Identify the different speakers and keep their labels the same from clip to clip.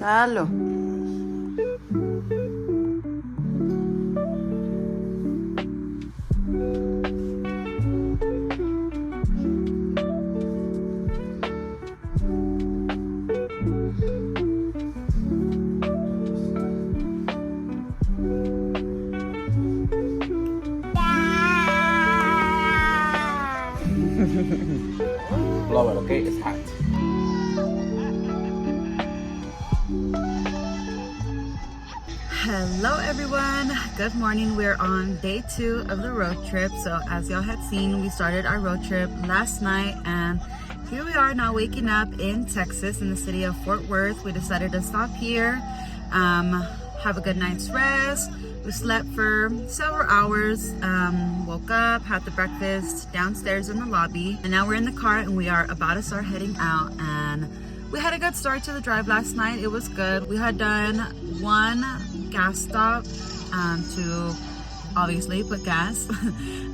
Speaker 1: Halo.
Speaker 2: Blow it, okay? It's hot.
Speaker 1: Hello everyone, good morning. We're on day 2 of the road trip. So as y'all had seen, we started our road trip last night and here we are now waking up in Texas in the city of Fort Worth. We decided to stop here, have a good night's rest. We slept for several hours, woke up, had the breakfast downstairs in the lobby, and now we're in the car and we are about to start heading out. And we had a good start to the drive last night. It was good. We had done one gas stop to obviously put gas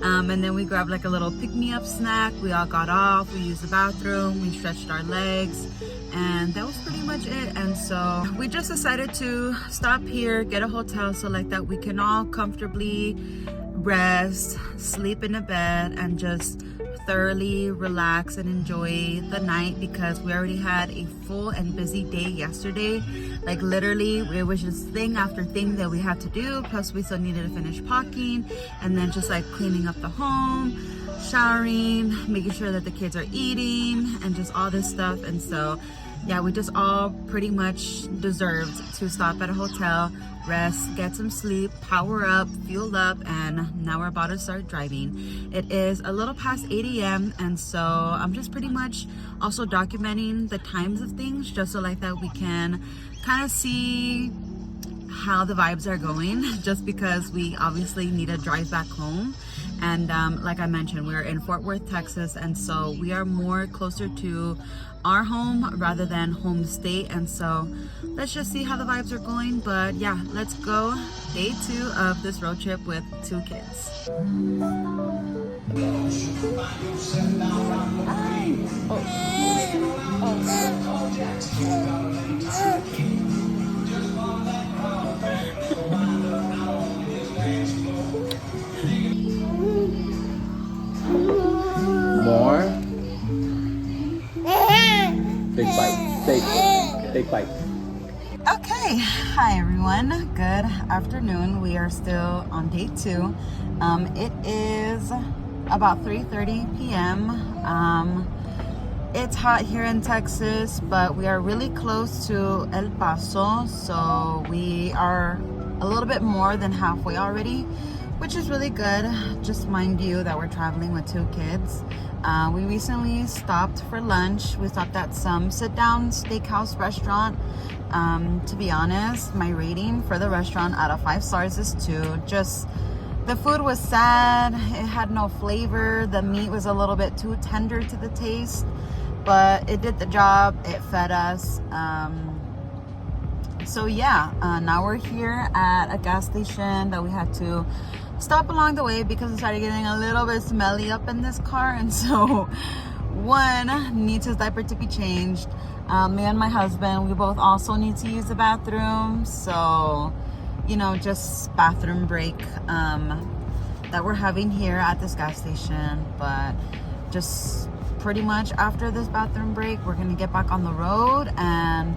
Speaker 1: and then we grabbed like a little pick-me-up snack. We all got off, we used the bathroom, we stretched our legs, and that was pretty much it. And so we just decided to stop here, get a hotel so like that we can all comfortably rest, sleep in a bed, and just thoroughly relax and enjoy the night, because we already had a full and busy day yesterday. Like literally it was just thing after thing that we had to do, plus we still needed to finish packing and then just like cleaning up the home, showering, making sure that the kids are eating, and just all this stuff. And so yeah, we just all pretty much deserved to stop at a hotel, rest, get some sleep, power up, fuel up, and now we're about to start driving. It is a little past 8 a.m. and so I'm just pretty much also documenting the times of things just so like that we can kind of see how the vibes are going, just because we obviously need to drive back home. And like I mentioned, we're in Fort Worth, Texas, and so we are more closer to our home rather than home state. And so let's just see how the vibes are going. But yeah, let's go. Day 2 of this road trip with 2 kids.
Speaker 2: More. Big bite. Big bite.
Speaker 1: Okay, hi everyone, good afternoon. We are still on day 2. It is about 3:30 p.m. It's hot here in Texas, but we are really close to El Paso, so we are a little bit more than halfway already, which is really good. Just mind you that we're traveling with 2 kids. We recently stopped for lunch. We stopped at some sit-down steakhouse restaurant. To be honest, my rating for the restaurant out of 5 stars is 2. Just the food was sad. It had no flavor. The meat was a little bit too tender to the taste, but it did the job. It fed us. So yeah, now we're here at a gas station that we had to stop along the way because it started getting a little bit smelly up in this car. And so one needs his diaper to be changed. Me and my husband, we both also need to use the bathroom. So, you know, just bathroom break that we're having here at this gas station. But just pretty much after this bathroom break, we're gonna get back on the road and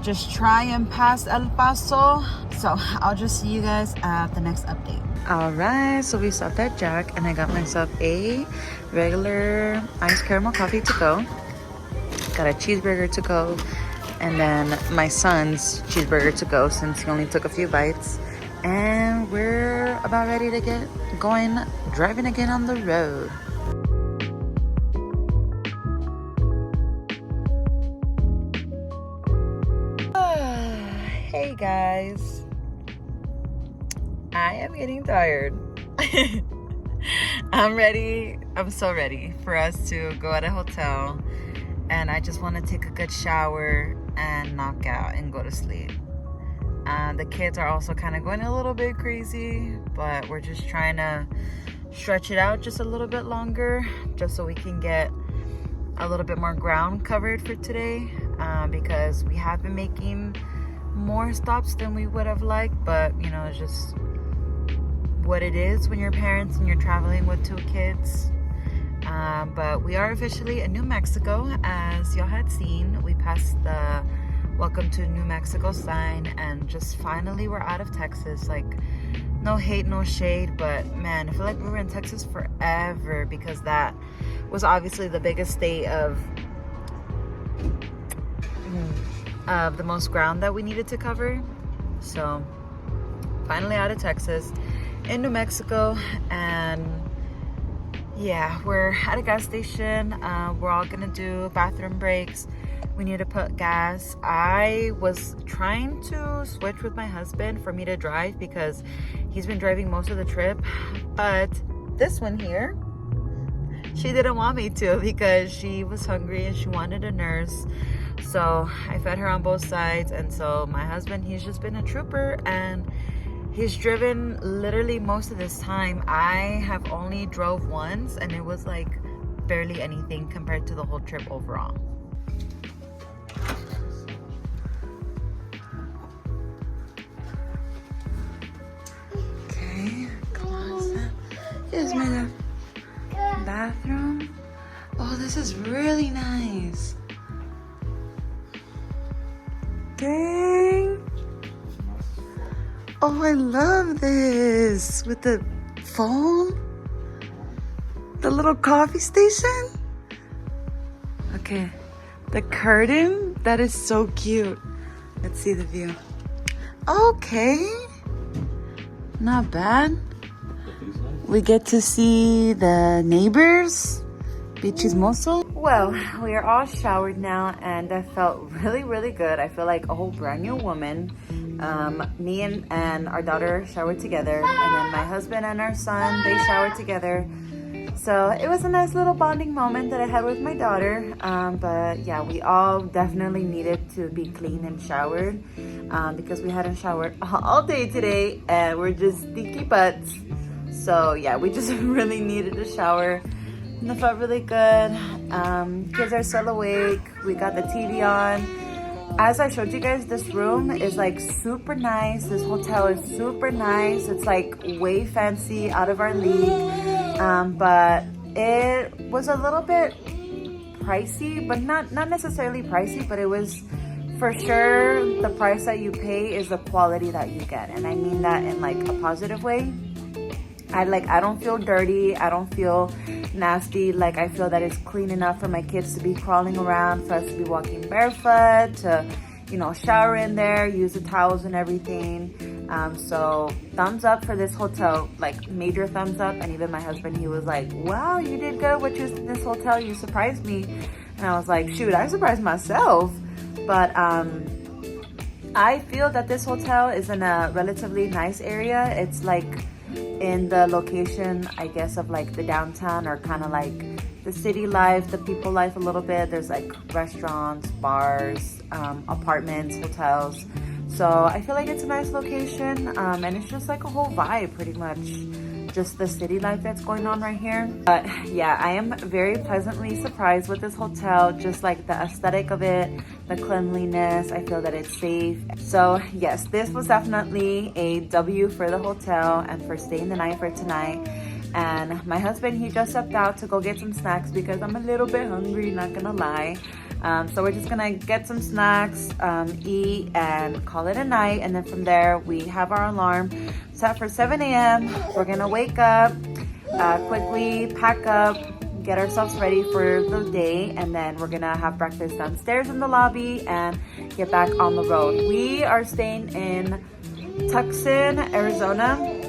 Speaker 1: just try and pass El Paso. So I'll just see you guys at the next update. All right, so we stopped at Jack and I got myself a regular iced caramel coffee to go. Got a cheeseburger to go, and then my son's cheeseburger to go since he only took a few bites. And we're about ready to get going, driving again on the road. Hey guys, I am getting tired. I'm ready. I'm so ready for us to go at a hotel, and I just want to take a good shower and knock out and go to sleep. The kids are also kind of going a little bit crazy, but we're just trying to stretch it out just a little bit longer, just so we can get a little bit more ground covered for today, because we have been making more stops than we would have liked, but you know, it's just what it is when you're parents and you're traveling with 2 kids. But we are officially in New Mexico. As y'all had seen, we passed the welcome to New Mexico sign, and just finally we're out of Texas. Like, no hate, no shade, but man, I feel like we were in Texas forever, because that was obviously the biggest state of the most ground that we needed to cover. So finally out of Texas, in New Mexico, and yeah, we're at a gas station. We're all gonna do bathroom breaks. We need to put gas. I was trying to switch with my husband for me to drive, because he's been driving most of the trip, but this one here, she didn't want me to, because she was hungry and she wanted a nurse. So I fed her on both sides, and so my husband, he's just been a trooper, and he's driven literally most of this time. I have only drove once, and it was like barely anything compared to the whole trip overall. Okay, closet. Here's my bathroom. Oh, this is really nice. Dang. Oh, I love this. With the phone. The little coffee station. Okay. The curtain. That is so cute. Let's see the view. Okay. Not bad. We get to see the neighbors. Bichismoso. Well, we are all showered now, and I felt really good. I feel like a whole brand new woman. Me and our daughter showered together, and then my husband and our son, they showered together. So it was a nice little bonding moment that I had with my daughter. But yeah, we all definitely needed to be clean and showered, because we hadn't showered all day today, and we're just stinky butts. So yeah, we just really needed to shower. And it felt really good. Kids are still awake. We got the TV on. As I showed you guys, this room is like super nice. This hotel is super nice. It's like way fancy, out of our league. But it was a little bit pricey, but not necessarily pricey, but it was for sure the price that you pay is the quality that you get. And I mean that in like a positive way. I don't feel dirty. I don't feel nasty. Like, I feel that it's clean enough for my kids to be crawling around, for us to be walking barefoot, to, you know, shower in there, use the towels and everything. So thumbs up for this hotel, like major thumbs up. And even my husband, he was like, wow, you did good with this hotel. You surprised me. And I was like, shoot, I surprised myself. But I feel that this hotel is in a relatively nice area. It's like in the location, I guess, of like the downtown, or kind of like the city life, the people life a little bit. There's like restaurants, bars, apartments, hotels. So I feel like it's a nice location, and it's just like a whole vibe, pretty much. Just the city life that's going on right here. But yeah, I am very pleasantly surprised with this hotel, just like the aesthetic of it, the cleanliness. I feel that it's safe. So yes, this was definitely a W for the hotel and for staying the night for tonight. And my husband, he just stepped out to go get some snacks, because I'm a little bit hungry, not gonna lie. So we're just gonna get some snacks, eat, and call it a night. And then from there, we have our alarm set for 7 a.m. We're gonna wake up, quickly pack up, get ourselves ready for the day, and then we're gonna have breakfast downstairs in the lobby and get back on the road. We are staying in Tucson, Arizona.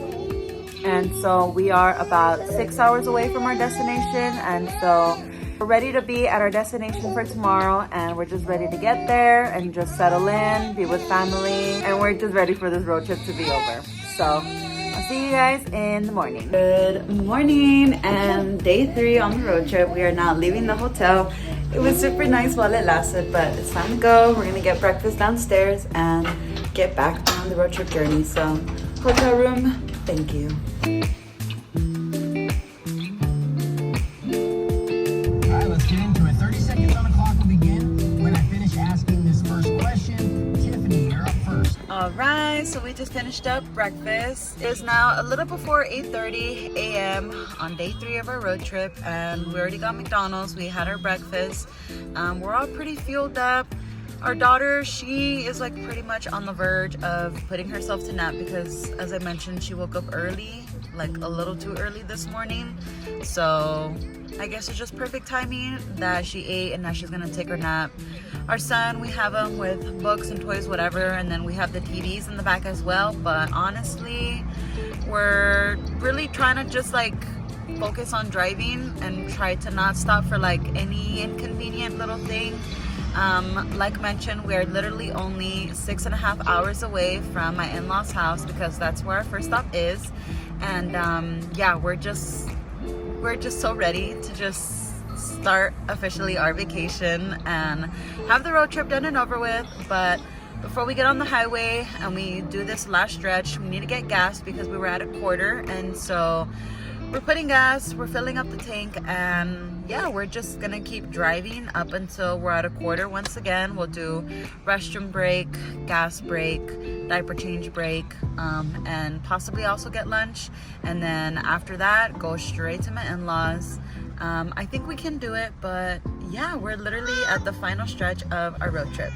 Speaker 1: And so we are about 6 hours away from our destination. And so we're ready to be at our destination for tomorrow, and we're just ready to get there and just settle in, be with family, and we're just ready for this road trip to be over. So I'll see you guys in the morning. Good morning, and day 3 on the road trip. We are now leaving the hotel. It was super nice while it lasted, but it's time to go. We're gonna get breakfast downstairs and get back on the road trip journey. So hotel room, thank you.
Speaker 3: All right, let's get into it. 30
Speaker 1: guys, so we just finished up breakfast. It's now a little before 8:30 a.m. on day 3 of our road trip, and we already got McDonald's. We had our breakfast. We're all pretty fueled up. Our daughter, she is like pretty much on the verge of putting herself to nap because, as I mentioned, she woke up early, like a little too early this morning. So I guess it's just perfect timing that she ate and now she's gonna take her nap. Our son, we have him with books and toys, whatever, and then we have the TVs in the back as well. But honestly, we're really trying to just like focus on driving and try to not stop for like any inconvenient little thing. Like mentioned, we're literally only 6.5 hours away from my in-laws' house because that's where our first stop is. And yeah, we're just so ready to just start officially our vacation and have the road trip done and over with. But before we get on the highway and we do this last stretch, we need to get gas because we were at a quarter, and so we're putting gas, we're filling up the tank, and yeah, we're just gonna keep driving up until we're at a quarter. Once again, we'll do restroom break, gas break, diaper change break, and possibly also get lunch. And then after that, go straight to my in-laws. I think we can do it, but yeah, we're literally at the final stretch of our road trip.